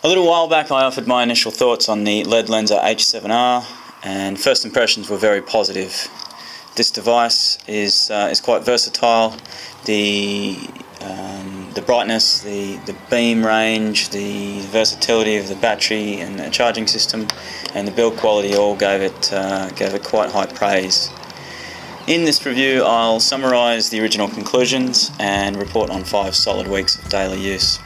A little while back I offered my initial thoughts on the Led Lenser H7R, and first impressions were very positive. This device is quite versatile. The brightness, the beam range, the versatility of the battery and the charging system, and the build quality all gave it quite high praise. In this review I'll summarise the original conclusions and report on 5 solid weeks of daily use.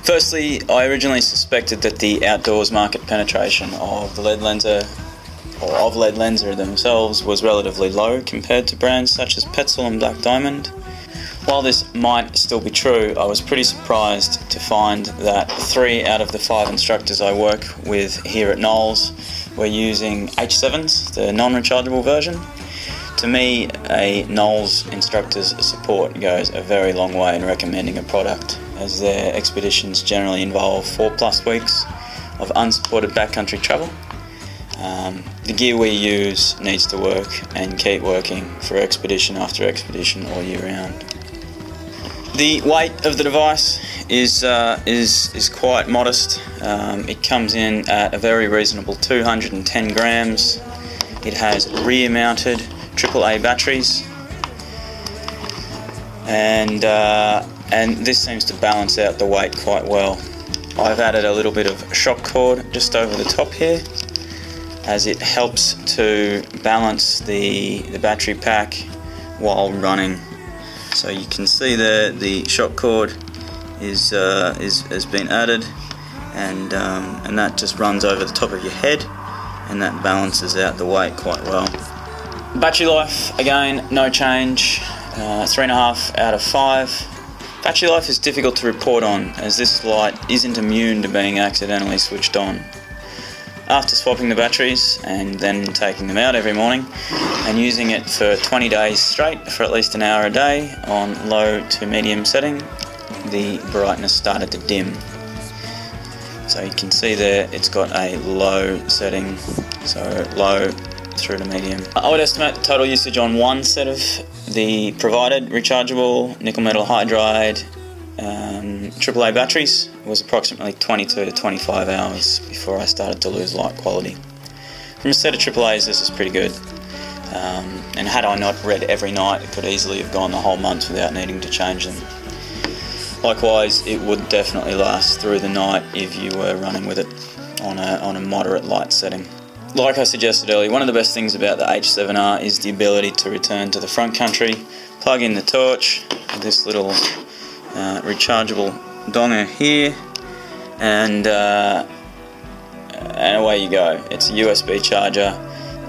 Firstly, I originally suspected that the outdoors market penetration of the Led Lenser, or of Led Lenser themselves, was relatively low compared to brands such as Petzl and Black Diamond. While this might still be true, I was pretty surprised to find that 3 out of the 5 instructors I work with here at NOLS were using H7s, the non-rechargeable version. To me, a NOLS instructor's support goes a very long way in recommending a product, as their expeditions generally involve 4+ weeks of unsupported backcountry travel. The gear we use needs to work and keep working for expedition after expedition all year round. The weight of the device is quite modest. It comes in at a very reasonable 210 grams. It has rear-mounted AAA batteries, and this seems to balance out the weight quite well. I've added a little bit of shock cord just over the top here, as it helps to balance the battery pack while running. So you can see there the shock cord has been added, and that just runs over the top of your head, and that balances out the weight quite well. Battery life, again, no change, 3.5 out of 5. Battery life is difficult to report on, as this light isn't immune to being accidentally switched on. After swapping the batteries and then taking them out every morning and using it for 20 days straight for at least an hour a day on low to medium setting, the brightness started to dim. So you can see there it's got a low setting, so low through to medium. I would estimate the total usage on one set of the provided rechargeable nickel metal hydride AAA batteries was approximately 22 to 25 hours before I started to lose light quality. From a set of AAAs, this is pretty good, and had I not read every night, it could easily have gone the whole month without needing to change them. Likewise, it would definitely last through the night if you were running with it on a moderate light setting. Like I suggested earlier, one of the best things about the H7R is the ability to return to the front country, plug in the torch, this little rechargeable donger here, and away you go. It's a USB charger,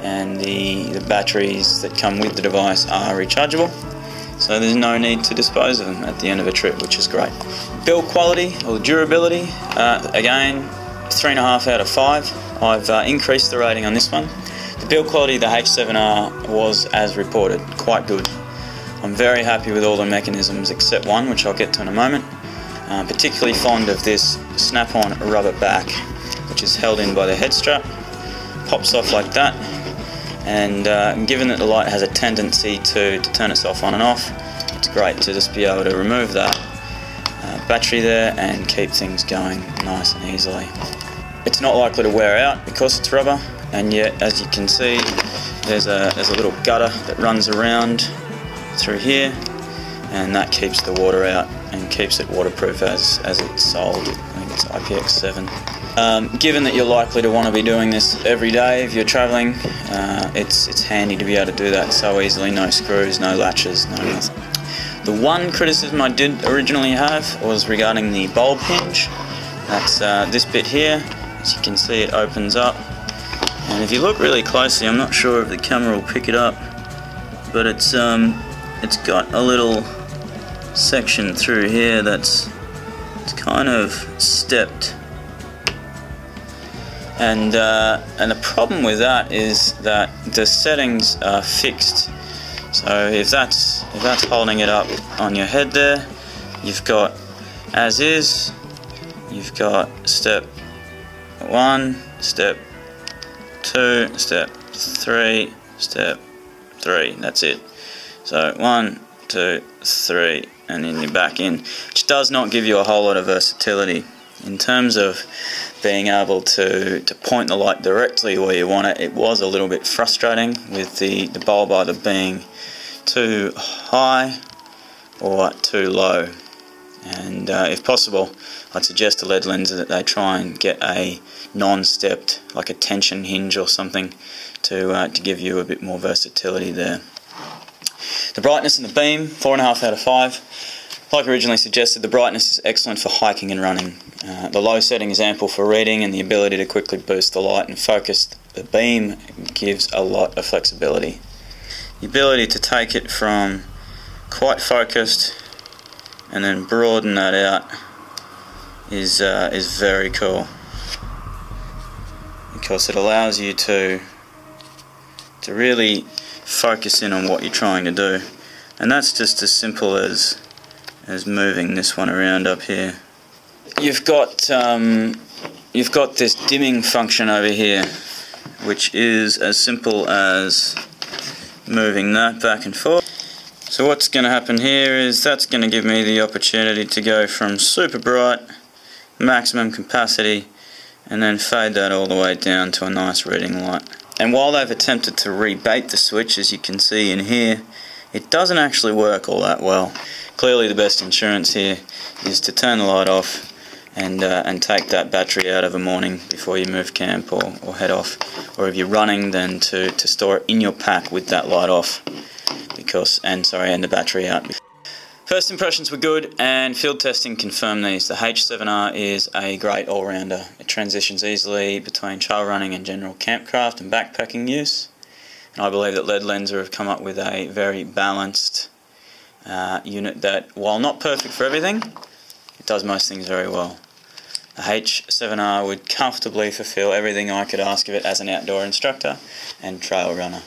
and the batteries that come with the device are rechargeable, so there's no need to dispose of them at the end of a trip, which is great. Build quality or durability, again, 3.5 out of 5. I've increased the rating on this one. The build quality of the H7R was, as reported, quite good. I'm very happy with all the mechanisms except one, which I'll get to in a moment. Particularly fond of this snap-on rubber back, which is held in by the head strap, pops off like that, and given that the light has a tendency to turn itself on and off, it's great to just be able to remove that battery there and keep things going nice and easily. It's not likely to wear out because it's rubber, and yet, as you can see, there's a little gutter that runs around through here, and that keeps the water out and keeps it waterproof as it's sold. I think it's IPX7. Given that you're likely to want to be doing this every day if you're travelling, it's handy to be able to do that so easily. No screws, no latches, no nothing. The one criticism I did originally have was regarding the bulb hinge. That's this bit here. As you can see, it opens up, and if you look really closely, I'm not sure if the camera will pick it up, but it's got a little section through here it's kind of stepped, and the problem with that is that the settings are fixed. So if that's holding it up on your head there, you've got as is, you've got step 1, step 2, step 3, step 3, that's it. So 1, 2, 3, and then you're back in, which does not give you a whole lot of versatility. In terms of being able to point the light directly where you want it, it was a little bit frustrating with the bulb either being too high or too low. And if possible, I'd suggest to Led Lenser that they try and get a non-stepped, like a tension hinge or something, to give you a bit more versatility there. The brightness in the beam, 4.5 out of 5. Like originally suggested, the brightness is excellent for hiking and running. The low setting is ample for reading, and the ability to quickly boost the light and focus the beam gives a lot of flexibility. The ability to take it from quite focused and then broaden that out is very cool, because it allows you to really focus in on what you're trying to do, and that's just as simple as moving this one around up here. You've got this dimming function over here, which is as simple as moving that back and forth. So what's going to happen here is that's going to give me the opportunity to go from super bright, maximum capacity, and then fade that all the way down to a nice reading light. And while they've attempted to rebait the switch, as you can see in here, it doesn't actually work all that well. Clearly the best insurance here is to turn the light off and take that battery out of a morning before you move camp or head off. Or if you're running, then to store it in your pack with that light off, and the battery out. First impressions were good, and field testing confirmed these. The H7R is a great all-rounder. It transitions easily between trail running and general campcraft and backpacking use. And I believe that Led Lenser have come up with a very balanced unit that, while not perfect for everything, it does most things very well. The H7R would comfortably fulfill everything I could ask of it as an outdoor instructor and trail runner.